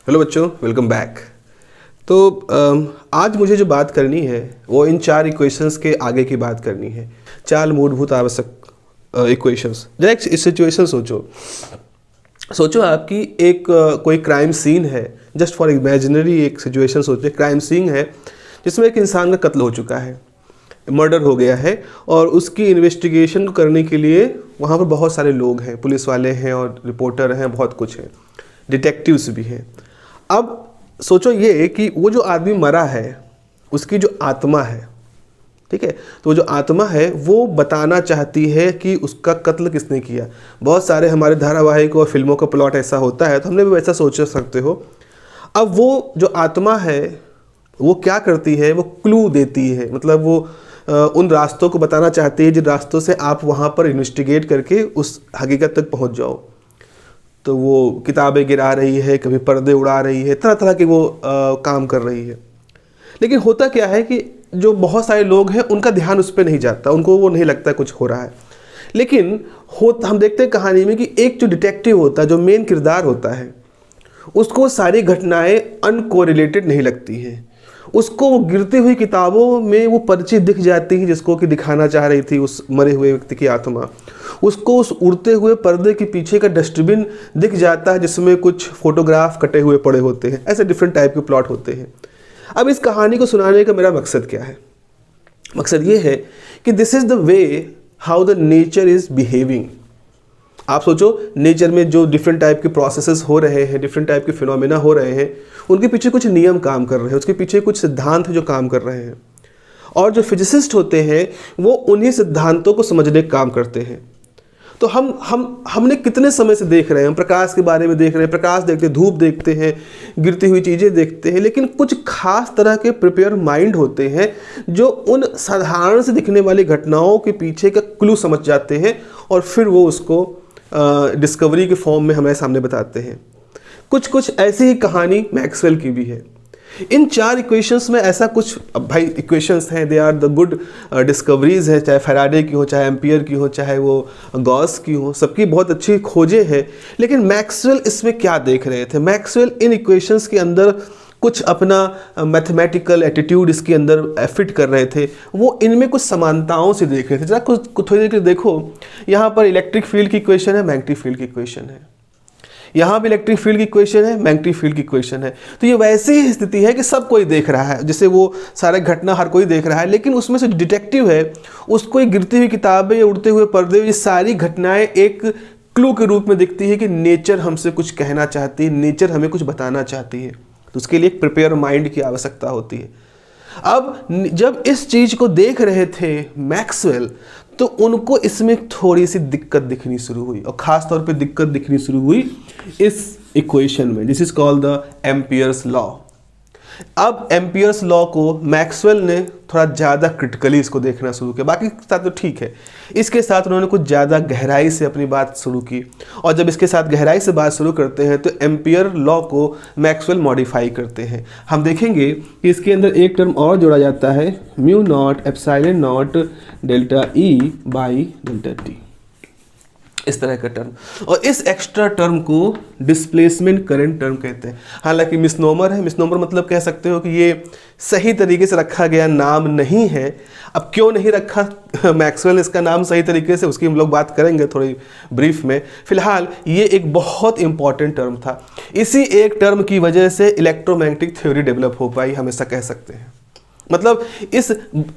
Hello बच्चों, welcome back. तो आज मुझे जो बात करनी है वो इन चार इक्वेशंस के आगे की बात करनी है। चार मूलभूत आवश्यक इक्वेशंस। जरा एक सिचुएशन सोचो आपकी एक कोई क्राइम सीन है। जस्ट फॉर इमेजिनरी एक सिचुएशन सोचिए, क्राइम सीन है जिसमें एक इंसान का कत्ल हो चुका है, मर्डर हो गया है और उसकी इन्वेस्टिगेशन करने के लिए वहाँ पर बहुत सारे लोग हैं, पुलिस वाले हैं और रिपोर्टर हैं, बहुत कुछ है, डिटेक्टिव्स भी हैं। अब सोचो ये कि वो जो आदमी मरा है उसकी जो आत्मा है, ठीक है, तो वो जो आत्मा है वो बताना चाहती है कि उसका कत्ल किसने किया। बहुत सारे हमारे धारावाहिक और फिल्मों का प्लॉट ऐसा होता है, तो हमने भी वैसा सोच सकते हो। अब वो जो आत्मा है वो क्या करती है, वो क्लू देती है, मतलब वो उन रास्तों को बताना चाहती है जिन रास्तों से आप वहाँ पर इन्वेस्टिगेट करके उस हकीकत तक पहुँच जाओ। तो वो किताबें गिरा रही है, कभी पर्दे उड़ा रही है, तरह तरह के वो काम कर रही है। लेकिन होता क्या है कि जो बहुत सारे लोग हैं उनका ध्यान उस पर नहीं जाता, उनको वो नहीं लगता कुछ हो रहा है। लेकिन हम देखते हैं कहानी में कि एक जो डिटेक्टिव होता है, जो मेन किरदार होता है, उसको सारी घटनाएं अनकोरिलेटेड नहीं लगती हैं। उसको वो गिरती हुई किताबों में वो पर्ची दिख जाती है जिसको कि दिखाना चाह रही थी उस मरे हुए व्यक्ति की आत्मा। उसको उस उड़ते हुए पर्दे के पीछे का डस्टबिन दिख जाता है जिसमें कुछ फोटोग्राफ कटे हुए पड़े होते हैं। ऐसे डिफरेंट टाइप के प्लॉट होते हैं। अब इस कहानी को सुनाने का मेरा मकसद क्या है? मकसद ये है कि this is the way how the nature is behaving. आप सोचो, नेचर में जो डिफरेंट टाइप के प्रोसेसेस हो रहे हैं, डिफरेंट टाइप के फिनोमेना हो रहे हैं, उनके पीछे कुछ नियम काम कर रहे हैं, उसके पीछे कुछ सिद्धांत जो काम कर रहे हैं। और जो फिजिसिस्ट होते हैं वो उन्हीं सिद्धांतों को समझने का काम करते हैं। तो हमने कितने समय से देख रहे हैं, हम प्रकाश के बारे में देख रहे हैं, प्रकाश देखते हैं, धूप देखते हैं, गिरती हुई चीज़ें देखते हैं, लेकिन कुछ खास तरह के प्रिपेयर माइंड होते हैं जो उन साधारण से दिखने वाली घटनाओं के पीछे का क्लू समझ जाते हैं और फिर वो उसको डिस्कवरी के फॉर्म में हमारे सामने बताते हैं। कुछ ऐसी ही कहानी मैक्सवेल की भी है। इन चार इक्वेशंस में ऐसा कुछ, अब भाई इक्वेशंस हैं, they are the good discoveries है, चाहे फैराडे की हो, चाहे एम्पियर की हो, चाहे वो गॉस की हो, सबकी बहुत अच्छी खोजें हैं। लेकिन मैक्सवेल इसमें क्या देख रहे थे? मैक्सवेल इन इक्वेशंस के अंदर कुछ अपना मैथमेटिकल एटीट्यूड इसके अंदर फिट कर रहे थे। वो इनमें कुछ समानताओं से देख रहे थे। जरा कुछ थोड़ी देर के देखो, यहाँ पर इलेक्ट्रिक फील्ड की इक्वेशन है, मैग्नेटिक फील्ड की इक्वेशन है, यहाँ भी इलेक्ट्रिक फील्ड की इक्वेशन है, मैग्नेटिक फील्ड की इक्वेशन है। तो ये वैसी ही स्थिति है कि सब कोई देख रहा है, जैसे वो सारे घटना हर कोई देख रहा है, लेकिन उसमें से डिटेक्टिव है, उसको एक गिरती हुई किताबें या उड़ते हुए पर्दे, ये सारी घटनाएं एक क्लू के रूप में दिखती है कि नेचर हमसे कुछ कहना चाहती है, नेचर हमें कुछ बताना चाहती है। तो उसके लिए एक प्रिपेयर माइंड की आवश्यकता होती है। अब जब इस चीज़ को देख रहे थे मैक्सवेल, तो उनको इसमें थोड़ी सी दिक्कत दिखनी शुरू हुई, और ख़ास तौर पे दिक्कत दिखनी शुरू हुई इस इक्वेशन में। This is called the Ampere's law. अब एम्पियर्स लॉ को मैक्सवेल ने थोड़ा ज़्यादा क्रिटिकली इसको देखना शुरू किया। बाकी के साथ तो ठीक है, इसके साथ उन्होंने कुछ ज़्यादा गहराई से अपनी बात शुरू की। और जब इसके साथ गहराई से बात शुरू करते हैं तो एम्पियर लॉ को मैक्सवेल मॉडिफाई करते हैं। हम देखेंगे कि इसके अंदर एक टर्म और जोड़ा जाता है, mu naught epsilon not delta E by delta T, इस तरह का टर्म। और इस एक्स्ट्रा टर्म को डिस्प्लेसमेंट करंट टर्म कहते हैं। हालांकि मिसनोमर है, मिसनोमर मतलब कह सकते हो कि ये सही तरीके से रखा गया नाम नहीं है। अब क्यों नहीं रखा मैक्सवेल इसका नाम सही तरीके से, उसकी हम लोग बात करेंगे थोड़ी ब्रीफ में। फिलहाल ये एक बहुत इंपॉर्टेंट टर्म था। इसी एक टर्म की वजह से इलेक्ट्रोमैग्नेटिक थ्योरी डेवलप हो पाई, हम ऐसा कह सकते हैं। मतलब इस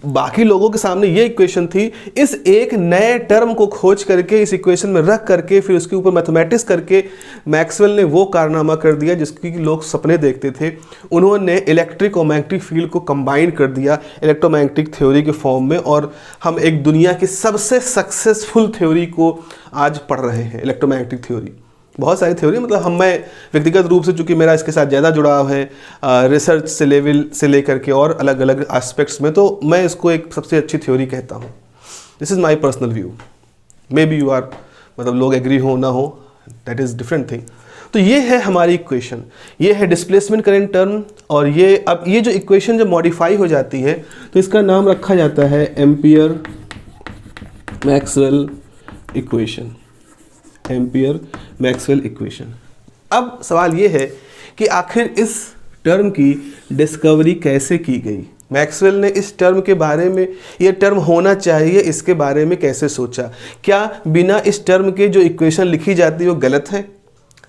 बाकी लोगों के सामने ये इक्वेशन थी, इस एक नए टर्म को खोज करके इस इक्वेशन में रख करके फिर उसके ऊपर मैथमेटिक्स करके मैक्सवेल ने वो कारनामा कर दिया जिसकी लोग सपने देखते थे। उन्होंने इलेक्ट्रिक और मैग्नेटिक फील्ड को कंबाइन कर दिया इलेक्ट्रोमैग्नेटिक थ्योरी के फॉर्म में, और हम एक दुनिया की सबसे सक्सेसफुल थ्योरी को आज पढ़ रहे हैं, इलेक्ट्रोमैग्नेटिक थ्योरी। बहुत सारी थ्योरी, मतलब मैं व्यक्तिगत रूप से, चूंकि मेरा इसके साथ ज़्यादा जुड़ाव है रिसर्च से लेवल से लेकर के और अलग अलग एस्पेक्ट्स में, तो मैं इसको एक सबसे अच्छी थ्योरी कहता हूँ। This is my personal view. Maybe you are, मतलब लोग एग्री हो ना हो, दैट इज़ डिफरेंट थिंग। तो ये है हमारी इक्वेशन, ये है डिस्प्लेसमेंट करंट टर्म। और ये अब ये जो इक्वेशन जब मॉडिफाई हो जाती है तो इसका नाम रखा जाता है ampere Maxwell equation, ampere Maxwell equation. अब सवाल ये है कि आखिर इस टर्म की डिस्कवरी कैसे की गई। मैक्सवेल ने इस टर्म के बारे में, ये टर्म होना चाहिए, इसके बारे में कैसे सोचा। क्या बिना इस टर्म के जो इक्वेशन लिखी जाती है वो गलत है?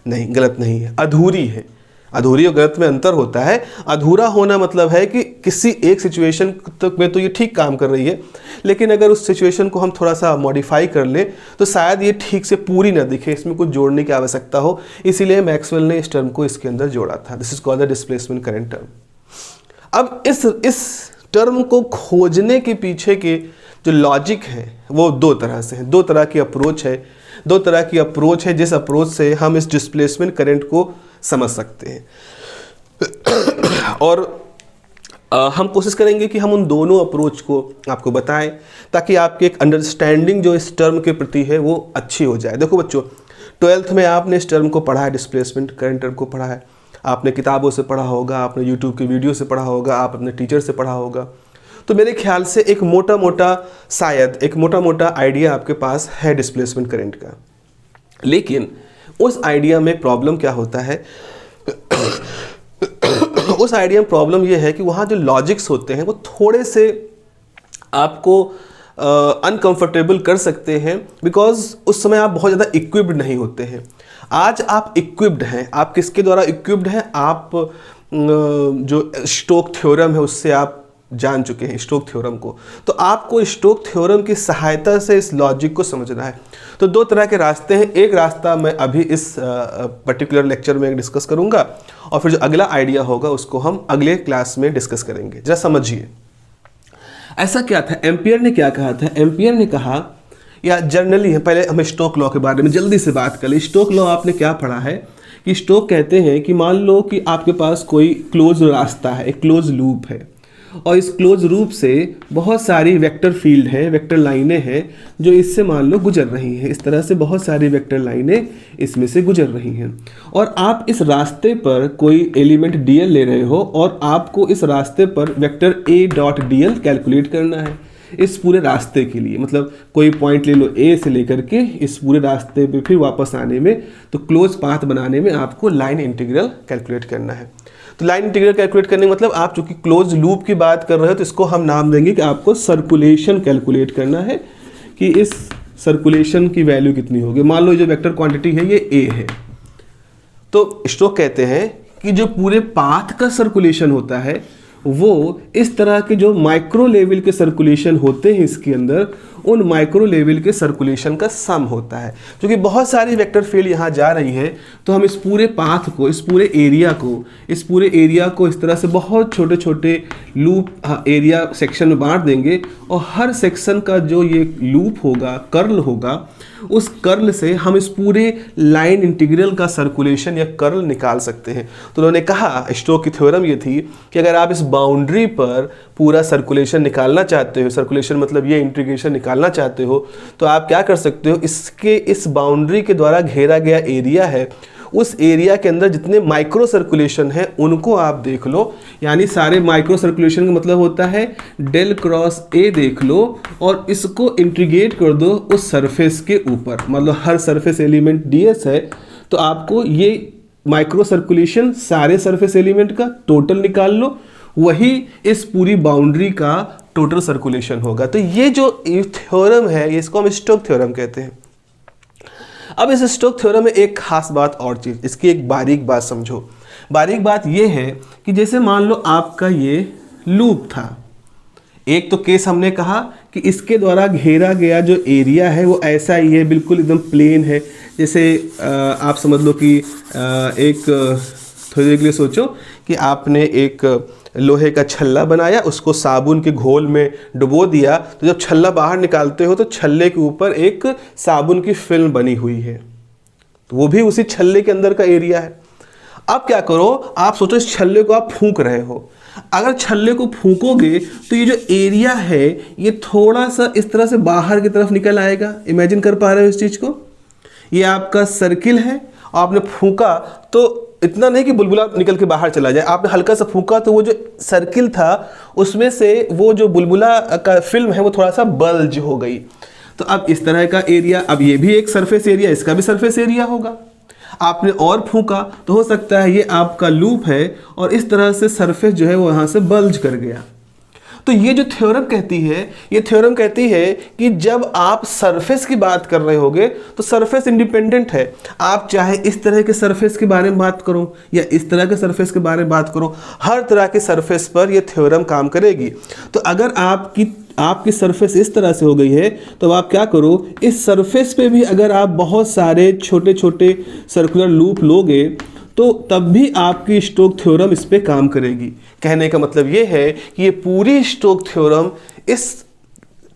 नहीं, गलत नहीं है, अधूरी है। अधूरी और गलत में अंतर होता है। अधूरा होना मतलब है कि किसी एक सिचुएशन में तो ये ठीक काम कर रही है, लेकिन अगर उस सिचुएशन को हम थोड़ा सा मॉडिफाई कर लें तो शायद ये ठीक से पूरी ना दिखे, इसमें कुछ जोड़ने की आवश्यकता हो। इसीलिए मैक्सवेल ने इस टर्म को इसके अंदर जोड़ा था। This is called the displacement current term. अब इस टर्म को खोजने के पीछे के जो लॉजिक है वो दो तरह से है, दो तरह की अप्रोच है, जिस अप्रोच से हम इस डिस्प्लेसमेंट करंट को समझ सकते हैं। और हम कोशिश करेंगे कि हम उन दोनों अप्रोच को आपको बताएं ताकि आपकी एक अंडरस्टैंडिंग जो इस टर्म के प्रति है वो अच्छी हो जाए। देखो बच्चों, 12th में आपने इस टर्म को पढ़ा है, डिस्प्लेसमेंट करंट टर्म को पढ़ा है। आपने किताबों से पढ़ा होगा, आपने यूट्यूब के वीडियो से पढ़ा होगा, आप अपने टीचर से पढ़ा होगा। तो मेरे ख्याल से एक मोटा मोटा आइडिया आपके पास है डिस्प्लेसमेंट करंट का। लेकिन उस आइडिया में प्रॉब्लम क्या होता है उस आइडिया में प्रॉब्लम यह है कि वहाँ जो लॉजिक्स होते हैं वो थोड़े से आपको अनकंफर्टेबल कर सकते हैं, बिकॉज उस समय आप बहुत ज़्यादा इक्विप्ड नहीं होते हैं। आज आप इक्विप्ड हैं। आप किसके द्वारा इक्विप्ड हैं? आप जो स्टोक थ्योरम है उससे आप जान चुके हैं, स्टोक थ्योरम को। तो आपको स्टोक थ्योरम की सहायता से इस लॉजिक को समझना है। तो दो तरह के रास्ते हैं। एक रास्ता मैं अभी इस पर्टिकुलर लेक्चर में डिस्कस करूंगा, और फिर जो अगला आइडिया होगा उसको हम अगले क्लास में डिस्कस करेंगे। जरा समझिए, ऐसा क्या था, एम्पियर ने क्या कहा था? एम्पियर ने कहा, या जनरली है, पहले हम स्टोक लॉ के बारे में जल्दी से बात कर लें। स्टोक लॉ आपने क्या पढ़ा है कि स्टोक कहते हैं कि मान लो कि आपके पास कोई क्लोज रास्ता है, एक क्लोज लूप है, और इस क्लोज लूप से बहुत सारी वेक्टर फील्ड है, वेक्टर लाइनें हैं जो इससे मान लो गुजर रही हैं। इस तरह से बहुत सारी वेक्टर लाइनें इसमें से गुजर रही हैं, और आप इस रास्ते पर कोई एलिमेंट dl ले रहे हो, और आपको इस रास्ते पर वेक्टर a.dl कैलकुलेट करना है इस पूरे रास्ते के लिए। मतलब कोई पॉइंट ले लो a से लेकर के इस पूरे रास्ते पे फिर वापस आने में, तो क्लोज पाथ बनाने में आपको लाइन इंटीग्रल कैलकुलेट करना है। तो लाइन इंटीग्रल कैलकुलेट करने का मतलब, आप चूंकि क्लोज लूप की बात कर रहे हो तो इसको हम नाम देंगे कि आपको सर्कुलेशन कैलकुलेट करना है, कि इस सर्कुलेशन की वैल्यू कितनी होगी। मान लो जो वेक्टर क्वांटिटी है ये a है, तो स्टोक कहते हैं कि जो पूरे पाथ का सर्कुलेशन होता है वो इस तरह के जो माइक्रो लेवल के सर्कुलेशन होते हैं इसके अंदर, उन माइक्रो लेवल के सर्कुलेशन का सम होता है। क्योंकि बहुत सारी वेक्टर फील्ड यहाँ जा रही है, तो हम इस पूरे पाथ को, इस पूरे एरिया को इस तरह से बहुत छोटे छोटे लूप एरिया सेक्शन में बांट देंगे, और हर सेक्शन का जो ये लूप होगा, कर्ल होगा, उस कर्ल से हम इस पूरे लाइन इंटीग्रल का सर्कुलेशन या कर्ल निकाल सकते हैं। तो उन्होंने कहा, स्टोक की थ्योरम ये थी कि अगर आप इस बाउंड्री पर पूरा सर्कुलेशन निकालना चाहते हो, सर्कुलेशन मतलब ये इंटीग्रेशन निकालना चाहते हो, तो आप क्या कर सकते हो, इस बाउंड्री के द्वारा घेरा गया एरिया है, उस एरिया के अंदर जितने माइक्रो सर्कुलेशन है उनको आप देख लो। यानी सारे माइक्रो सर्कुलेशन का मतलब होता है डेल क्रॉस ए देख लो, और इसको इंटीग्रेट कर दो उस सरफेस के ऊपर। मतलब हर सरफेस एलिमेंट ds है, तो आपको ये माइक्रो सर्कुलेशन सारे सरफेस एलिमेंट का टोटल निकाल लो, वही इस पूरी बाउंड्री का टोटल सर्कुलेशन होगा। तो ये जो थ्योरम है, ये इसको हम स्टोक थ्योरम कहते हैं। अब इस स्टोक थ्योरम में एक खास बात और चीज़, इसकी एक बारीक बात समझो। बारीक बात ये है कि जैसे मान लो आपका ये लूप था, एक तो केस हमने कहा कि इसके द्वारा घेरा गया जो एरिया है वो ऐसा ही है, बिल्कुल एकदम प्लेन है। जैसे आप समझ लो कि एक थोड़ी देर के लिए सोचो कि आपने एक लोहे का छल्ला बनाया, उसको साबुन के घोल में डुबो दिया, तो जब छल्ला बाहर निकालते हो तो छल्ले के ऊपर एक साबुन की फिल्म बनी हुई है, तो वो भी उसी छल्ले के अंदर का एरिया है। अब क्या करो, आप सोचो इस छल्ले को आप फूंक रहे हो, अगर छल्ले को फूंकोगे तो ये जो एरिया है ये थोड़ा सा इस तरह से बाहर की तरफ निकल आएगा। इमेजिन कर पा रहे हो इस चीज़ को? ये आपका सर्किल है, आपने फूंका तो इतना नहीं कि बुलबुला निकल के बाहर चला जाए, आपने हल्का सा फूंका तो वो जो सर्किल था उसमें से वो जो बुलबुला का फिल्म है वो थोड़ा सा बल्ज हो गई। तो अब इस तरह का एरिया, अब ये भी एक सरफेस एरिया, इसका भी सरफेस एरिया होगा। आपने और फूंका तो हो सकता है ये आपका लूप है और इस तरह से सरफेस जो है वो यहाँ से बल्ज कर गया। तो ये जो थ्योरम कहती है, ये थ्योरम कहती है कि जब आप सरफेस की बात कर रहे होगे तो सरफेस इंडिपेंडेंट है। आप चाहे इस तरह के सरफेस के बारे में बात करो या इस तरह के सरफेस के बारे में बात करो, हर तरह के सरफेस पर ये थ्योरम काम करेगी। तो अगर आपकी सरफेस इस तरह से हो गई है तो आप क्या करो, इस सरफेस पे भी अगर आप बहुत सारे छोटे छोटे सर्कुलर लूप लोगे तो तब भी आपकी स्टोक थ्योरम इस पे काम करेगी। कहने का मतलब ये है कि ये पूरी स्टोक थ्योरम इस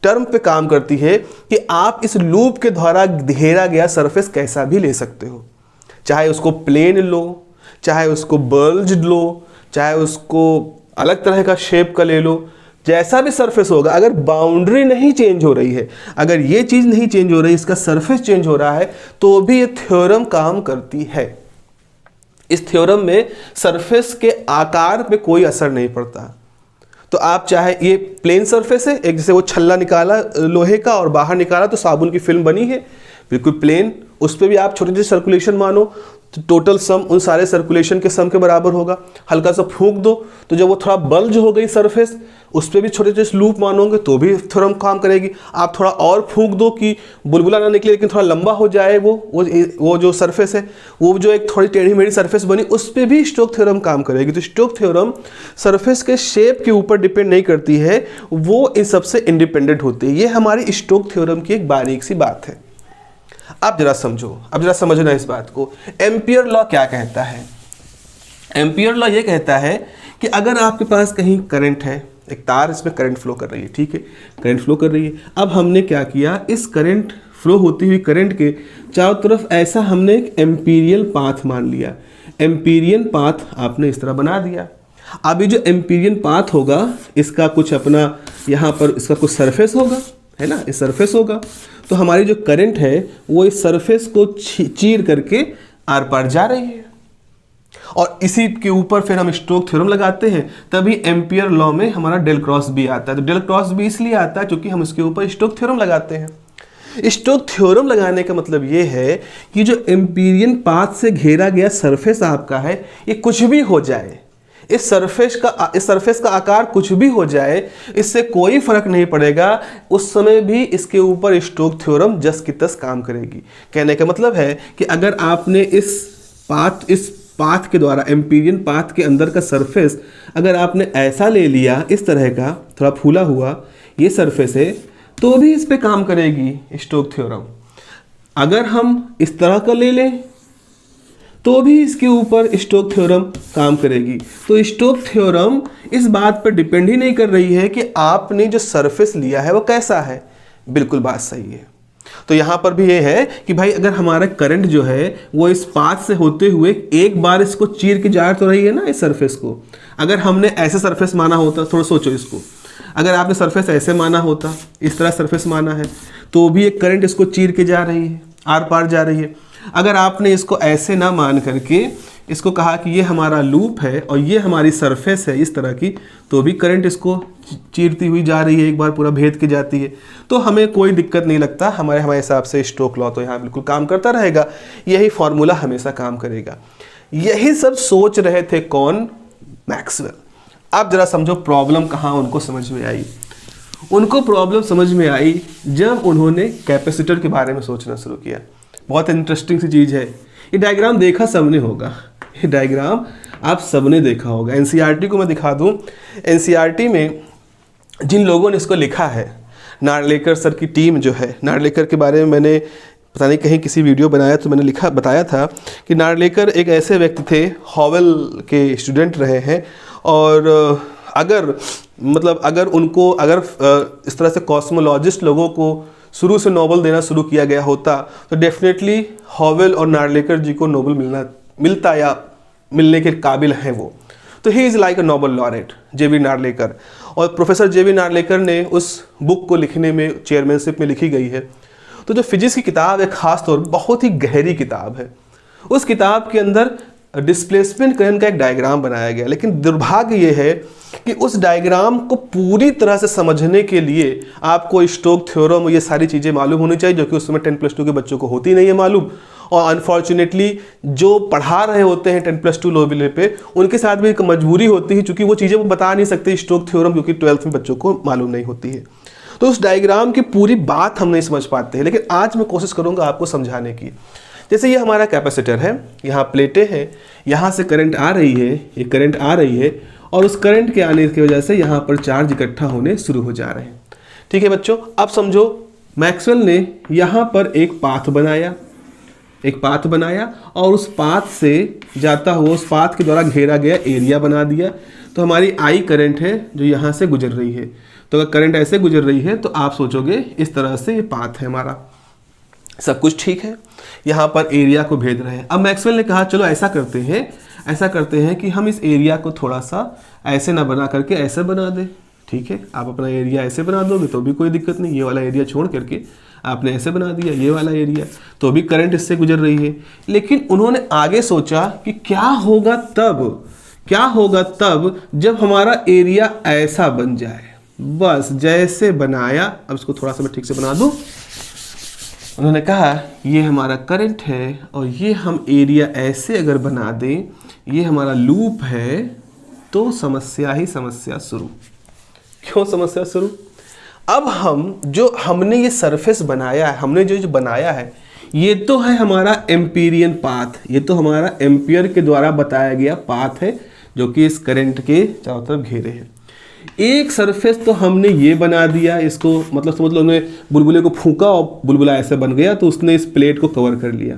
टर्म पे काम करती है कि आप इस लूप के द्वारा घेरा गया सरफेस कैसा भी ले सकते हो, चाहे उसको प्लेन लो, चाहे उसको बल्ज्ड लो, चाहे उसको अलग तरह का शेप का ले लो, जैसा भी सरफेस होगा, अगर बाउंड्री नहीं चेंज हो रही है, अगर ये चीज़ नहीं चेंज हो रही, इसका सरफेस चेंज हो रहा है, तो भी ये थ्योरम काम करती है। इस थ्योरम में सरफेस के आकार पे कोई असर नहीं पड़ता। तो आप चाहे ये प्लेन सरफेस है, एक जैसे वो छल्ला निकाला लोहे का और बाहर निकाला तो साबुन की फिल्म बनी है, बिल्कुल प्लेन, उस पर भी आप छोटे छोटे सर्कुलेशन मानो तो टोटल सम उन सारे सर्कुलेशन के सम के बराबर होगा। हल्का सा फूंक दो तो जब वो थोड़ा बल्ज हो गई सरफेस, उस पर भी छोटे छोटे लूप मानोगे तो भी थ्योरम काम करेगी। आप थोड़ा और फूंक दो कि बुलबुला ना निकले लेकिन थोड़ा लंबा हो जाए वो जो सरफेस है, वो जो एक थोड़ी टेढ़ी मेढ़ी सरफेस बनी, उस पर भी स्टोक थ्योरम काम करेगी। तो स्टोक थ्योरम सरफेस के शेप के ऊपर डिपेंड नहीं करती है, वो इन सबसे इंडिपेंडेंट होती है। ये हमारी स्टोक थ्योरम की एक बारीक सी बात है। अब जरा समझो, अब जरा समझना इस बात को। एम्पियर लॉ क्या कहता है? एम्पियर लॉ ये कहता है कि अगर आपके पास कहीं करंट है, एक तार इसमें करंट फ्लो कर रही है, ठीक है, करंट फ्लो कर रही है। अब हमने क्या किया, इस करंट फ्लो होती हुई करंट के चारों तरफ ऐसा हमने एक एम्पीरियल पाथ मान लिया। एम्पीरियन पाथ आपने इस तरह बना दिया। अब ये जो एम्पीरियन पाथ होगा, इसका कुछ अपना यहाँ पर इसका कुछ सरफेस होगा, है ना, इस सरफेस होगा। तो हमारी जो करंट है वो इस सरफेस को चीर करके आर पार जा रही है और इसी के ऊपर फिर हम स्टोक थ्योरम लगाते हैं, तभी एम्पियर लॉ में हमारा डेल क्रॉस बी आता है। तो डेल क्रॉस बी इसलिए आता है क्योंकि हम इसके ऊपर स्टोक थ्योरम लगाते हैं। स्टोक थ्योरम लगाने का मतलब ये है कि जो एम्पीरियन पाथ से घेरा गया सरफेस आपका है, ये कुछ भी हो जाए, इस सरफेस का आकार कुछ भी हो जाए, इससे कोई फर्क नहीं पड़ेगा, उस समय भी इसके ऊपर स्टोक थ्योरम जस की तस काम करेगी। कहने का मतलब है कि अगर आपने इस पाथ के द्वारा, एम्पीरियन पाथ के अंदर का सरफेस अगर आपने ऐसा ले लिया, इस तरह का थोड़ा फूला हुआ ये सरफेस है, तो भी इस पे काम करेगी स्टोक थ्योरम। अगर हम इस तरह का ले लें तो भी इसके ऊपर स्टोक थ्योरम काम करेगी। तो स्टोक थ्योरम इस बात पर डिपेंड ही नहीं कर रही है कि आपने जो सरफेस लिया है वो कैसा है। बिल्कुल बात सही है। तो यहाँ पर भी ये है कि भाई अगर हमारा करंट जो है वो इस पाथ से होते हुए एक बार इसको चीर के जा तो रही है ना इस सरफेस को, अगर हमने ऐसे सरफेस माना होता, थोड़ा सोचो इसको, अगर आपने सरफेस ऐसे माना होता, इस तरह सरफेस माना है, तो भी एक करंट इसको चीर के जा रही है, आर पार जा रही है। अगर आपने इसको ऐसे ना मान करके इसको कहा कि ये हमारा लूप है और ये हमारी सरफेस है इस तरह की, तो भी करंट इसको चीरती हुई जा रही है, एक बार पूरा भेद के जाती है, तो हमें कोई दिक्कत नहीं लगता। हमारे हिसाब से स्टोक लॉ तो यहाँ बिल्कुल काम करता रहेगा, यही फॉर्मूला हमेशा काम करेगा। यही सब सोच रहे थे कौन? मैक्सवेल। अब जरा समझो प्रॉब्लम कहाँ उनको समझ में आई। उनको प्रॉब्लम समझ में आई जब उन्होंने कैपेसिटर के बारे में सोचना शुरू किया। बहुत इंटरेस्टिंग सी चीज़ है। ये डायग्राम देखा सबने होगा, ये डायग्राम आप सबने देखा होगा। एनसीईआरटी को मैं दिखा दूं, एनसीईआरटी में जिन लोगों ने इसको लिखा है, नार्लेकर सर की टीम जो है, नार्लेकर के बारे में मैंने पता नहीं कहीं किसी वीडियो बनाया तो मैंने बताया था कि नार्लेकर एक ऐसे व्यक्ति थे, हॉवेल के स्टूडेंट रहे हैं, और अगर उनको इस तरह से कॉस्मोलॉजिस्ट लोगों को शुरू से नोबेल देना शुरू किया गया होता तो डेफिनेटली हॉवेल और नार्लेकर जी को नोबेल मिलता या मिलने के काबिल हैं वो। तो he is like a Nobel laureate जेवी नार्लेकर। और प्रोफेसर जेवी नार्लेकर ने उस बुक को लिखने में चेयरमैनशिप में लिखी गई है। तो जो फिजिक्स की किताब है, खास तौर पर बहुत ही गहरी किताब है, उस किताब के अंदर डिस्प्लेसमेंट करंट का एक डायग्राम बनाया गया। लेकिन दुर्भाग्य ये है कि उस डायग्राम को पूरी तरह से समझने के लिए आपको स्टोक थ्योरम ये सारी चीज़ें मालूम होनी चाहिए, जो कि उस समय 10+2 के बच्चों को होती नहीं है मालूम। और अनफॉर्चुनेटली जो पढ़ा रहे होते हैं 10+2 लेवल पे उनके साथ भी एक मजबूरी होती है, क्योंकि वो चीज़ें वो बता नहीं सकते स्टोक थ्योरम, क्योंकि 12th में बच्चों को मालूम नहीं होती है। तो उस डायग्राम की पूरी बात हम नहीं समझ पाते हैं, लेकिन आज मैं कोशिश करूँगा आपको समझाने की। जैसे ये हमारा कैपेसिटर है, यहाँ प्लेटें हैं, यहाँ से करंट आ रही है, ये करंट आ रही है, और उस करंट के आने की वजह से यहाँ पर चार्ज इकट्ठा होने शुरू हो जा रहे हैं। ठीक है बच्चों, अब समझो मैक्सवेल ने यहाँ पर एक पाथ बनाया और उस पाथ से जाता हुआ उस पाथ के द्वारा घेरा गया एरिया बना दिया। तो हमारी आई करंट है जो यहाँ से गुजर रही है। तो अगर करंट ऐसे गुजर रही है तो आप सोचोगे इस तरह से ये पाथ है हमारा, सब कुछ ठीक है, यहाँ पर एरिया को भेद रहे हैं। अब मैक्सवेल ने कहा चलो ऐसा करते हैं कि हम इस एरिया को थोड़ा सा ऐसे ना बना करके ऐसे बना दें। ठीक है, आप अपना एरिया ऐसे बना दोगे तो भी कोई दिक्कत नहीं, ये वाला एरिया छोड़ करके आपने ऐसे बना दिया ये वाला एरिया, तो भी करंट इससे गुजर रही है। लेकिन उन्होंने आगे सोचा कि क्या होगा तब जब हमारा एरिया ऐसा बन जाए। बस जैसे बनाया, अब इसको थोड़ा सा मैं ठीक से बना दूं। उन्होंने कहा ये हमारा करंट है और ये हम एरिया ऐसे अगर बना दें, ये हमारा लूप है, तो समस्या ही समस्या शुरू। क्यों समस्या शुरू? अब हमने ये सरफेस बनाया है, हमने जो बनाया है, ये तो है हमारा एम्पीरियन पाथ, ये तो हमारा एम्पियर के द्वारा बताया गया पाथ है जो कि इस करंट के चारों तरफ घेरे हैं। एक सरफेस तो हमने ये बना दिया, इसको मतलब समझ लो उन्होंने बुलबुले को फूंका और बुलबुला ऐसे बन गया, तो उसने इस प्लेट को कवर कर लिया।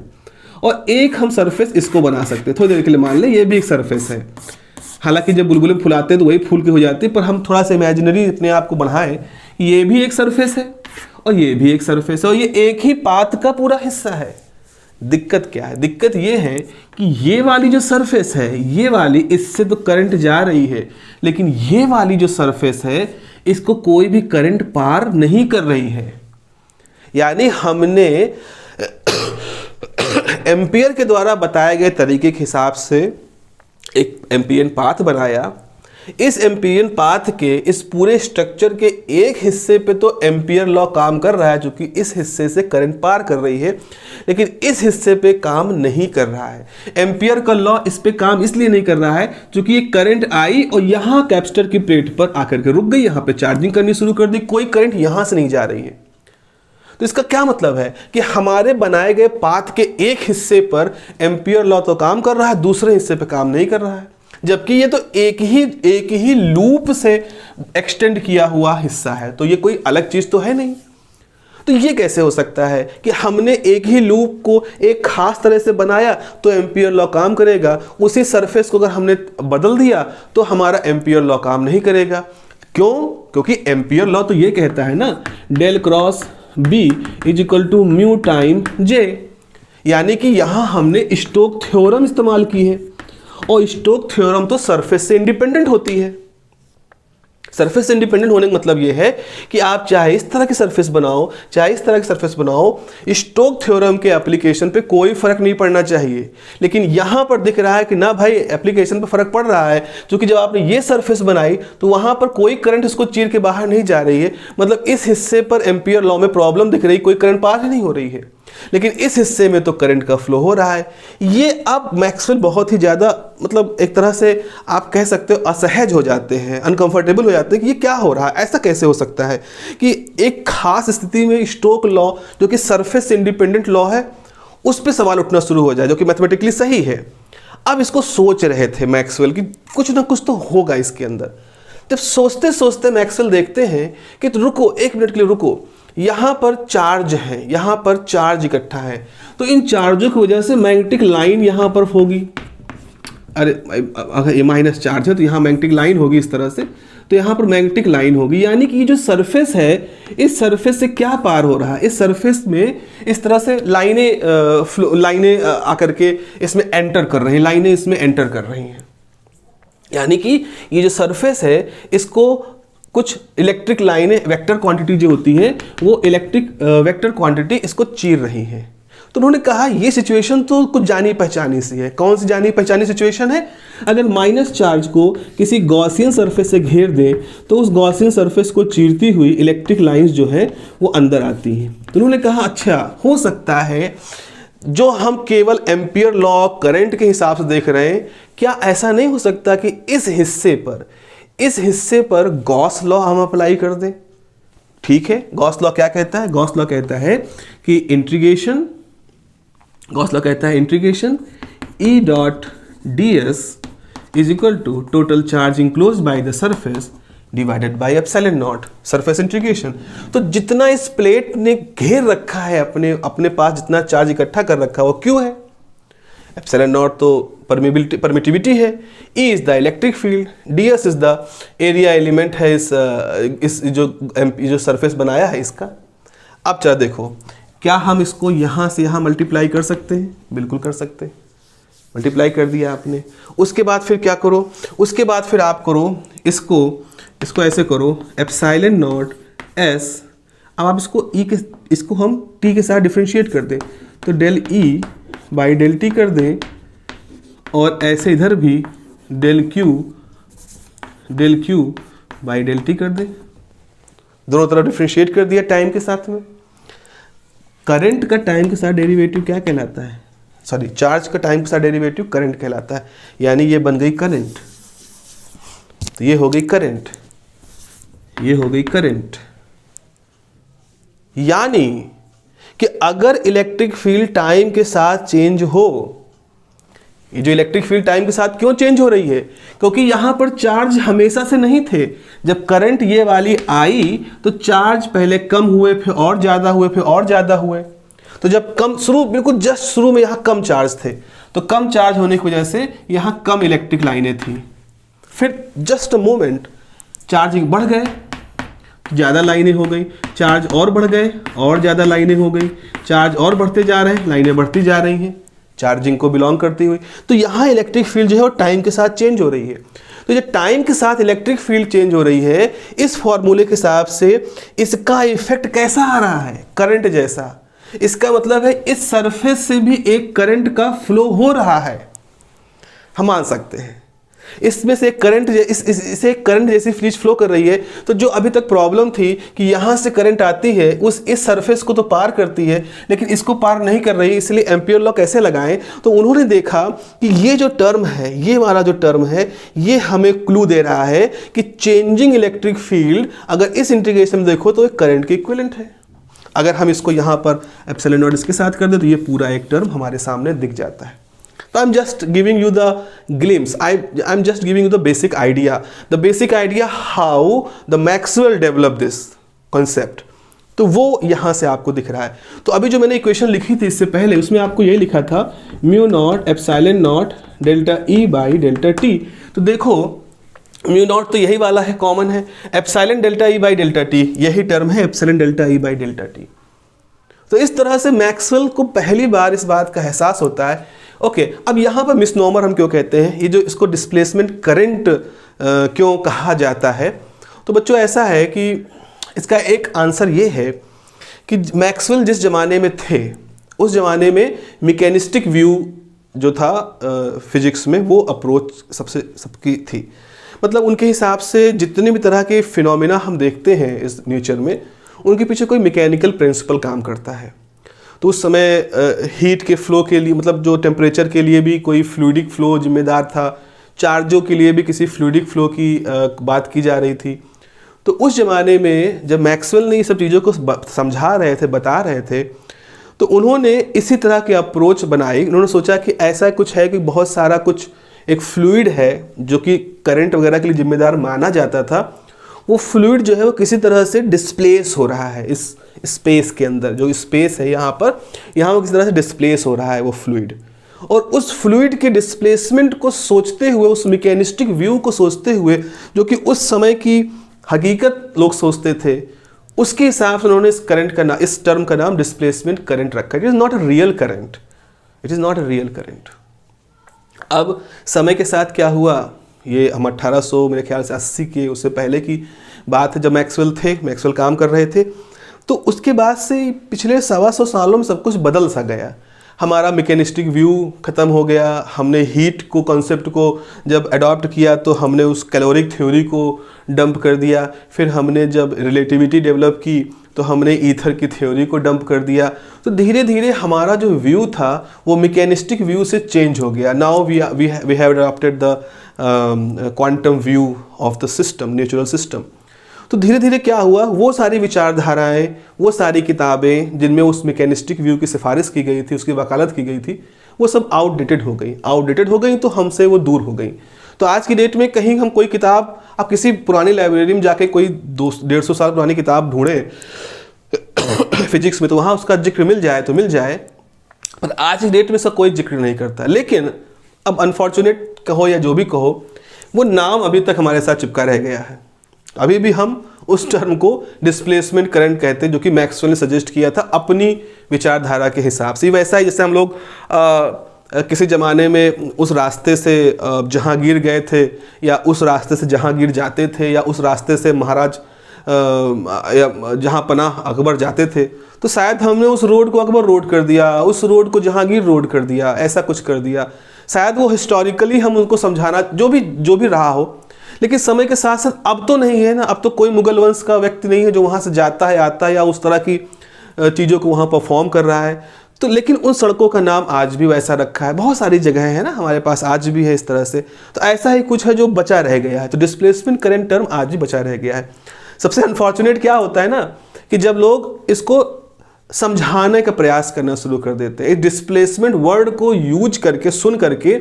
और एक हम सरफेस इसको बना सकते हैं, थोड़ी देर के लिए मान लें ये भी एक सरफेस है। हालांकि जब बुलबुले फुलाते हैं तो वही फूल के हो जाती है, पर हम थोड़ा सा इमेजिनरी अपने आप को बढ़ाएं, ये भी एक सरफेस है और ये भी एक सरफेस है और ये एक ही पाथ का पूरा हिस्सा है। दिक्कत क्या है? दिक्कत ये है कि ये वाली जो सरफेस है, ये वाली, इससे तो करंट जा रही है, लेकिन ये वाली जो सरफेस है इसको कोई भी करंट पार नहीं कर रही है। यानी हमने एम्पियर के द्वारा बताए गए तरीके के हिसाब से एक एम्पिरियन पाथ बनाया। इस एम्पिरियन पाथ के इस पूरे स्ट्रक्चर के एक हिस्से पे तो एम्पियर लॉ काम कर रहा है, जो कि इस हिस्से से करंट पार कर रही है, लेकिन इस हिस्से पे काम नहीं कर रहा है। एम्पियर का लॉ इस पे काम इसलिए नहीं कर रहा है क्योंकि ये करंट आई और यहाँ कैपेसिटर की प्लेट पर आकर के रुक गई, यहाँ पे चार्जिंग करनी शुरू कर दी, कोई करंट यहाँ से नहीं जा रही है। तो इसका क्या मतलब है कि हमारे बनाए गए पाथ के एक हिस्से पर एम्पियर लॉ तो काम कर रहा है, दूसरे हिस्से पे काम नहीं कर रहा है, जबकि ये तो एक ही लूप से एक्सटेंड किया हुआ हिस्सा है, तो ये कोई अलग चीज तो है नहीं। तो ये कैसे हो सकता है कि हमने एक ही लूप को एक खास तरह से बनाया तो एम्पियर लॉ काम करेगा, उसी सरफेस को अगर हमने बदल दिया तो हमारा एम्पियर लॉ काम नहीं करेगा? क्यों? क्योंकि एम्पियर लॉ तो ये कहता है ना, del cross B is equal to mu time J, यानी कि यहां हमने स्टोक थ्योरम इस्तेमाल की है, और स्टोक थ्योरम तो सरफेस से इंडिपेंडेंट होती है। सरफेस से इंडिपेंडेंट होने का मतलब यह है कि आप चाहे इस तरह की सरफेस बनाओ, चाहे इस तरह की सरफेस बनाओ, स्टोक थ्योरम के एप्लीकेशन पे कोई फर्क नहीं पड़ना चाहिए। लेकिन यहां पर दिख रहा है कि ना भाई, एप्लीकेशन पे फर्क पड़ रहा है, क्योंकि जब आपने ये सरफेस बनाई तो वहां पर कोई करंट इसको चीर के बाहर नहीं जा रही है, मतलब इस हिस्से पर एम्पियर लॉ में प्रॉब्लम दिख रही, कोई करंट पास ही नहीं हो रही है, लेकिन इस हिस्से में तो करंट का फ्लो हो रहा है। ये अब मैक्सवेल बहुत ही ज़्यादा, मतलब एक तरह से आप कह सकते हो असहज हो जाते हैं, अनकंफर्टेबल हो जाते हैं कि ये क्या हो रहा है, ऐसा कैसे हो सकता है कि एक खास स्थिति में स्टोक लॉ जो कि सरफेस इंडिपेंडेंट लॉ है उस पर सवाल उठना शुरू हो जाए, जो कि मैथमेटिकली सही है। अब इसको सोच रहे थे मैक्सवेल कि कुछ ना कुछ तो होगा इसके अंदर। जब सोचते सोचते मैक्सवेल देखते हैं कि तो रुको, एक मिनट के लिए रुको, यहाँ पर चार्ज है, यहाँ पर चार्ज इकट्ठा है, तो इन चार्जों की वजह से मैग्नेटिक लाइन यहाँ पर होगी। अरे अगर ये माइनस चार्ज है तो यहाँ मैग्नेटिक लाइन होगी इस तरह से, तो यहाँ पर मैग्नेटिक लाइन होगी, यानी कि ये जो सरफेस है, इस सरफेस से क्या पार हो रहा है, इस सरफेस में इस तरह से लाइनें आकर के इसमें एंटर कर रही हैं, लाइनें इसमें एंटर कर रही हैं, यानी कि ये जो सरफेस है इसको कुछ इलेक्ट्रिक लाइनें, वेक्टर क्वांटिटी जो होती है वो इलेक्ट्रिक वेक्टर क्वांटिटी इसको चीर रही है। तो उन्होंने कहा ये सिचुएशन तो कुछ जानी पहचानी सी है। कौन सी जानी पहचानी सिचुएशन है? अगर माइनस चार्ज को किसी गॉसियन सरफेस से घेर दें तो उस गॉसियन सरफेस को चीरती हुई इलेक्ट्रिक लाइंस जो है वो अंदर आती हैं। तो उन्होंने कहा अच्छा, हो सकता है जो हम केवल एम्पियर लॉ करंट के हिसाब से देख रहे हैं, क्या ऐसा नहीं हो सकता कि इस हिस्से पर गॉस लॉ हम अप्लाई कर दें? ठीक है, गॉस लॉ क्या कहता है? गॉस लॉ कहता है कि integration E dot ds is equal to total charge enclose by the surface divided by epsilon not, surface integration. तो जितना इस प्लेट ने घेर रखा है, अपने पास जितना चार्ज इकट्ठा कर रखा है वो क्यों है? एप्सिलॉन नॉट तो परमिटिविटी है, E is the electric field, ds is the area element है इस जो सरफेस बनाया है इसका। अब चलो देखो, क्या हम इसको यहाँ से यहाँ मल्टीप्लाई कर सकते हैं? बिल्कुल कर सकते हैं। मल्टीप्लाई कर दिया आपने, उसके बाद फिर क्या करो? उसके बाद फिर आप करो इसको ऐसे करो, एप्सिलॉन नॉट s। अब आप इसको हम t के साथ डिफ्रेंशिएट कर दें, तो del E by del t कर दें, और ऐसे इधर भी del Q by del t कर दें। दोनों तरफ डिफ्रेंशिएट कर दिया टाइम के साथ में। करंट का टाइम के साथ डेरिवेटिव क्या कहलाता है? सॉरी, चार्ज का टाइम के साथ डेरिवेटिव करंट कहलाता है। यानी ये बन गई करंट, तो ये हो गई करंट, ये हो गई करंट। यानी कि अगर इलेक्ट्रिक फील्ड टाइम के साथ चेंज हो, ये जो इलेक्ट्रिक फील्ड टाइम के साथ क्यों चेंज हो रही है? क्योंकि यहां पर चार्ज हमेशा से नहीं थे। जब करंट ये वाली आई तो चार्ज पहले कम हुए, फिर और ज्यादा हुए, फिर और ज्यादा हुए। तो जब बिल्कुल जस्ट शुरू में यहां कम चार्ज थे, तो कम चार्ज होने की वजह से यहां कम इलेक्ट्रिक लाइनें थी। फिर जस्ट अ मोमेंट चार्जिंग बढ़ गए, ज़्यादा लाइनें हो गई, चार्ज और बढ़ गए और ज़्यादा लाइनें हो गई, चार्ज और बढ़ते जा रहे हैं, लाइनें बढ़ती जा रही हैं चार्जिंग को बिलोंग करती हुई। तो यहाँ इलेक्ट्रिक फील्ड जो है वो टाइम के साथ चेंज हो रही है। तो जब टाइम के साथ इलेक्ट्रिक फील्ड चेंज हो रही है, इस फॉर्मूले के हिसाब से इसका इफेक्ट कैसा आ रहा है? करंट जैसा। इसका मतलब है इस सरफेस से भी एक करंट का फ्लो हो रहा है, हम मान सकते हैं। इसमें से करंट इसे करंट जैसी फ्रीज फ्लो कर रही है। तो जो अभी तक प्रॉब्लम थी कि यहाँ से करंट आती है इस सरफेस को तो पार करती है, लेकिन इसको पार नहीं कर रही, इसलिए एम्पियर लॉ कैसे लगाएं? तो उन्होंने देखा कि ये जो टर्म है, ये वाला जो टर्म है, ये हमें क्लू दे रहा है कि चेंजिंग इलेक्ट्रिक फील्ड अगर इस इंटीग्रेशन में देखो तो एक करंट के इक्विवेलेंट है। अगर हम इसको यहाँ पर एप्सिलॉन नॉट इसके साथ कर दें तो ये पूरा एक टर्म हमारे सामने दिख जाता है। So I'm just giving you the glimpse. I'm just giving you the basic idea how the Maxwell developed this concept. तो वो यहाँ से आपको दिख रहा है। तो अभी जो मैंने इक्वेशन लिखी थी इससे पहले, उसमें आपको ये लिखा था mu naught epsilon not delta E by delta T। तो देखो म्यू नॉट तो यही वाला है, कॉमन है। Epsilon delta E by delta T यही टर्म है, epsilon delta E by delta T। तो इस तरह से मैक्सवेल को पहली बार इस बात का एहसास होता है। ओके, अब यहाँ पर मिसनोमर हम क्यों कहते हैं? ये जो इसको डिस्प्लेसमेंट करंट क्यों कहा जाता है? तो बच्चों ऐसा है कि इसका एक आंसर ये है कि मैक्सवेल जिस ज़माने में थे, उस ज़माने में मैकेनिस्टिक व्यू जो था फिजिक्स में, वो अप्रोच सबकी थी। मतलब उनके हिसाब से जितने भी तरह के फिनोमेना हम देखते हैं इस नेचर में, उनके पीछे कोई मैकेनिकल प्रिंसिपल काम करता है। तो उस समय हीट के फ्लो के लिए, मतलब जो टेम्परेचर के लिए भी कोई फ्लूइडिक फ्लो जिम्मेदार था, चार्जों के लिए भी किसी फ्लूइडिक फ्लो की बात की जा रही थी। तो उस ज़माने में जब मैक्सवेल ने ये सब चीज़ों को समझा रहे थे, बता रहे थे, तो उन्होंने इसी तरह के अप्रोच बनाई। उन्होंने सोचा कि ऐसा कुछ है कि बहुत सारा कुछ एक फ्लूइड है जो कि करंट वगैरह के लिए जिम्मेदार माना जाता था। वो फ्लूइड जो है वो किसी तरह से डिस्प्लेस हो रहा है इस स्पेस के अंदर। जो स्पेस है यहाँ पर, यहाँ वो किसी तरह से डिस्प्लेस हो रहा है वो फ्लूइड। और उस फ्लूइड के डिस्प्लेसमेंट को सोचते हुए, उस मैकेनिस्टिक व्यू को सोचते हुए, जो कि उस समय की हकीकत लोग सोचते थे, उसके हिसाब से उन्होंने इस टर्म का नाम डिस्प्लेसमेंट करंट रखा। It is not a real current, it is not a real current. अब समय के साथ क्या हुआ, ये हम 1800 मेरे ख्याल से 80 के उससे पहले की बात है, जब मैक्सवेल काम कर रहे थे। तो उसके बाद से पिछले 125 सालों में सब कुछ बदल सा गया। हमारा मैकेनिस्टिक व्यू ख़त्म हो गया, हमने हीट को कॉन्सेप्ट को जब अडॉप्ट किया तो हमने उस कैलोरिक थ्योरी को डंप कर दिया, फिर हमने जब रिलेटिविटी डेवलप की तो हमने ईथर की थ्योरी को डंप कर दिया। तो धीरे धीरे हमारा जो व्यू था वो मैकेनिस्टिक व्यू से चेंज हो गया। Now we have adopted the quantum view of the system, natural system. तो धीरे धीरे क्या हुआ, वो सारी विचारधाराएं, वो सारी किताबें जिनमें उस मैकेनिस्टिक व्यू की सिफारिश की गई थी, उसकी वकालत की गई थी, वो सब आउटडेटेड हो गई तो हमसे वो दूर हो गई। तो आज की डेट में कहीं हम कोई किताब, आप किसी पुरानी लाइब्रेरी में जाके कोई 200-150 साल पुरानी किताब ढूंढें फिजिक्स में, तो वहाँ उसका जिक्र मिल जाए तो मिल जाए, पर आज की डेट में इसका कोई जिक्र नहीं करता। लेकिन अब अनफॉर्चुनेट कहो या जो भी कहो, वो नाम अभी तक हमारे साथ चिपका रह गया है। अभी भी हम उस टर्म को डिस्प्लेसमेंट करंट कहते हैं, जो कि मैक्सवेल ने सजेस्ट किया था अपनी विचारधारा के हिसाब से। वैसा ही जैसे हम लोग किसी ज़माने में उस रास्ते से जहांगीर गए थे, या उस रास्ते से जहांगीर जाते थे, या उस रास्ते से महाराज जहाँ पनाह अकबर जाते थे, तो शायद हमने उस रोड को अकबर रोड कर दिया, उस रोड को जहांगीर रोड कर दिया, ऐसा कुछ कर दिया। शायद वो हिस्टोरिकली हम उनको समझाना जो भी रहा हो, लेकिन समय के साथ साथ अब तो नहीं है ना, अब तो कोई मुगल वंश का व्यक्ति नहीं है जो वहाँ से जाता है, आता है, या उस तरह की चीज़ों को वहाँ परफॉर्म कर रहा है। तो लेकिन उन सड़कों का नाम आज भी वैसा रखा है, बहुत सारी जगह है ना हमारे पास आज भी है इस तरह से। तो ऐसा ही कुछ है जो बचा रह गया है। तो डिस्प्लेसमेंट करंट टर्म आज भी बचा रह गया है। सबसे अनफॉर्चुनेट क्या होता है ना, कि जब लोग इसको समझाने का प्रयास करना शुरू कर देते हैं, डिस्प्लेसमेंट वर्ड को यूज करके, सुन करके,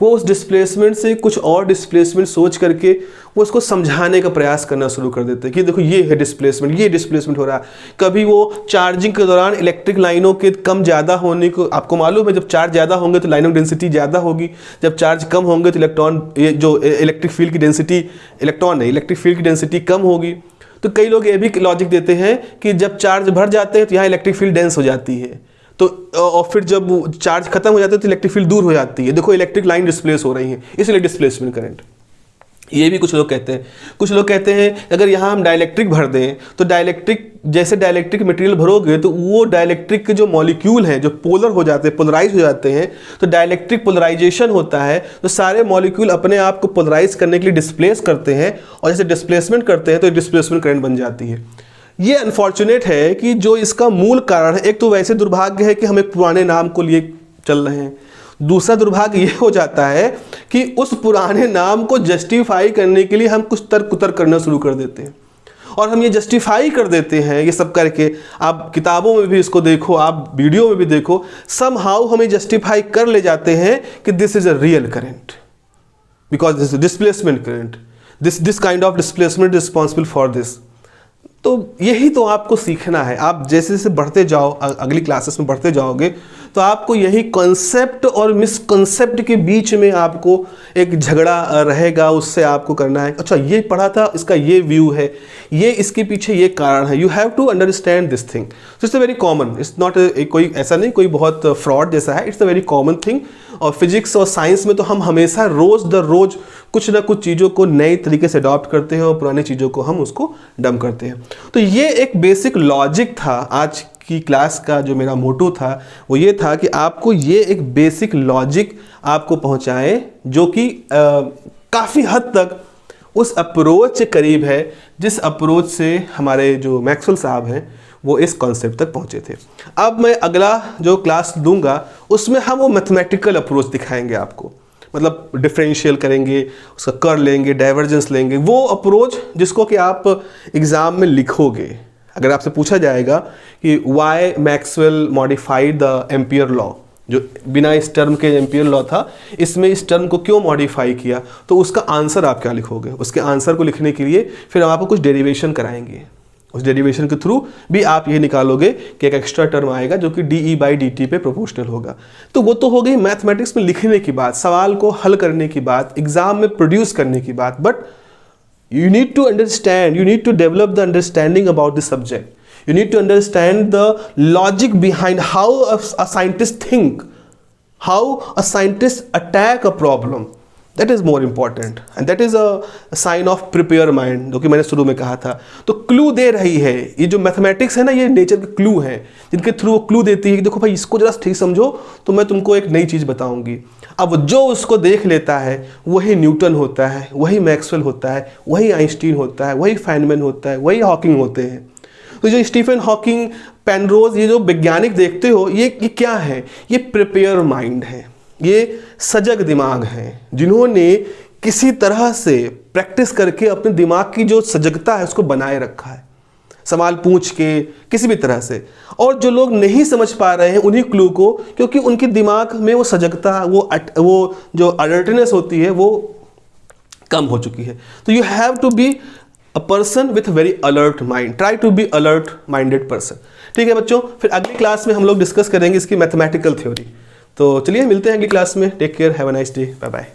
वो उस डिस्प्लेसमेंट से कुछ और डिस्प्लेसमेंट सोच करके वो उसको समझाने का प्रयास करना शुरू कर देते हैं कि देखो ये है डिस्प्लेसमेंट, ये डिस्प्लेसमेंट हो रहा है। कभी वो चार्जिंग के दौरान इलेक्ट्रिक लाइनों के कम ज़्यादा होने को, आपको मालूम है जब चार्ज ज़्यादा होंगे तो लाइन ऑफ डेंसिटी ज़्यादा होगी, जब चार्ज कम होंगे तो इलेक्ट्रॉन, ये जो इलेक्ट्रिक फील्ड की डेंसिटी, इलेक्ट्रॉन नहीं, इलेक्ट्रिक फील्ड की डेंसिटी कम होगी। तो कई लोग ये भी लॉजिक देते हैं कि जब चार्ज भर जाते हैं तो यहाँ इलेक्ट्रिक फील्ड डेंस हो जाती है, तो और फिर जब चार्ज खत्म हो जाता है तो इलेक्ट्रिक फील्ड दूर हो जाती है। देखो इलेक्ट्रिक लाइन डिस्प्लेस हो रही है, इसलिए डिस्प्लेसमेंट करंट। ये भी कुछ लोग कहते हैं। कुछ लोग कहते हैं अगर यहाँ हम डाइलेक्ट्रिक भर दें तो डाइलेक्ट्रिक, जैसे डाइलेक्ट्रिक मटेरियल भरोगे तो वो डाइलेक्ट्रिक के जो मॉलिक्यूल हैं जो पोलर हो जाते हैं, पोलराइज हो जाते हैं, तो डाइलेक्ट्रिक पोलराइजेशन होता है, तो सारे मॉलिक्यूल अपने आप को पोलराइज करने के लिए डिस्प्लेस करते हैं, और जैसे डिस्प्लेसमेंट करते हैं तो डिस्प्लेसमेंट करंट बन जाती है। ये अनफॉर्चुनेट है कि जो इसका मूल कारण है, एक तो वैसे दुर्भाग्य है कि हम एक पुराने नाम को लिए चल रहे हैं, दूसरा दुर्भाग्य ये हो जाता है कि उस पुराने नाम को जस्टिफाई करने के लिए हम कुछ तर्क कुतर करना शुरू कर देते हैं, और हम ये जस्टिफाई कर देते हैं ये सब करके। आप किताबों में भी इसको देखो, आप वीडियो में भी देखो, समहाउ हमें जस्टिफाई कर ले जाते हैं कि this is a real current because this displacement current, this kind of displacement responsible for this. तो यही तो आपको सीखना है। आप जैसे जैसे बढ़ते जाओ, अगली क्लासेस में बढ़ते जाओगे, तो आपको यही कॉन्सेप्ट और मिसकॉन्सेप्ट के बीच में आपको एक झगड़ा रहेगा, उससे आपको करना है। अच्छा ये पढ़ा था, इसका ये व्यू है, ये इसके पीछे ये कारण है। You have to understand this thing. So it's a very common, it's not कोई ऐसा नहीं कोई बहुत फ्रॉड जैसा है, it's a very common thing. और फिजिक्स और साइंस में तो हम हमेशा रोज दर रोज कुछ ना कुछ चीज़ों को नए तरीके से अडॉप्ट करते हैं और पुरानी चीज़ों को हम उसको डंप करते हैं। तो ये एक बेसिक लॉजिक था आज की क्लास का। जो मेरा मोटो था वो ये था कि आपको ये एक बेसिक लॉजिक आपको पहुंचाएं जो कि काफ़ी हद तक उस अप्रोच के करीब है जिस अप्रोच से हमारे जो मैक्सवेल साहब हैं वो इस कॉन्सेप्ट तक पहुंचे थे। अब मैं अगला जो क्लास दूंगा उसमें हम वो मैथमेटिकल अप्रोच दिखाएंगे आपको, मतलब डिफरेंशियल करेंगे, उसका कर लेंगे, डाइवर्जेंस लेंगे, वो अप्रोच जिसको कि आप एग्ज़ाम में लिखोगे। अगर आपसे पूछा जाएगा कि why Maxwell modified the Ampere law, जो बिना इस टर्म के एम्पियर लॉ था, इसमें इस टर्म को क्यों मॉडिफाई किया, तो उसका आंसर आप क्या लिखोगे। उसके आंसर को लिखने के लिए फिर हम आपको कुछ डेरिवेशन कराएंगे। उस डेरिवेशन के थ्रू भी आप ये निकालोगे कि एक एक्स्ट्रा टर्म आएगा जो कि de/dt पे प्रोपोर्शनल होगा। तो वो तो हो गई मैथमेटिक्स में लिखने की बात, सवाल को हल करने की बात, एग्जाम में प्रोड्यूस करने की बात। But you need to understand, you need to develop the understanding about the subject. You need to understand the logic behind how a scientist think, how a scientist attack a problem. That is more important and that is a sign of prepare mind, जो कि मैंने शुरू में कहा था। तो clue दे रही है, ये जो मैथमेटिक्स है ना, ये नेचर के क्लू हैं जिनके थ्रू वो क्लू देती है कि देखो भाई इसको जरा ठीक समझो तो मैं तुमको एक नई चीज़ बताऊंगी। अब जो उसको देख लेता है वही न्यूटन होता है, वही मैक्सवेल होता है, वही आइंस्टीन होता है, वही फाइनमैन होता है, वही हॉकिंग होते हैं। तो जो स्टीफन हॉकिंग, पेनरोज, ये जो वैज्ञानिक देखते हो, ये क्या है? ये प्रिपेयर माइंड है, ये सजग दिमाग है, जिन्होंने किसी तरह से प्रैक्टिस करके अपने दिमाग की जो सजगता है उसको बनाए रखा है, सवाल पूछ के किसी भी तरह से। और जो लोग नहीं समझ पा रहे हैं उन्हीं क्लू को, क्योंकि उनके दिमाग में वो सजगता, वो जो अलर्टनेस होती है वो कम हो चुकी है। तो you have to be a person with very alert mind, try to be alert minded person. ठीक है बच्चों, फिर अगली क्लास में हम लोग डिस्कस करेंगे इसकी मैथमेटिकल थ्योरी। तो चलिए मिलते हैं अगली क्लास में। Take care, have a nice day, bye bye.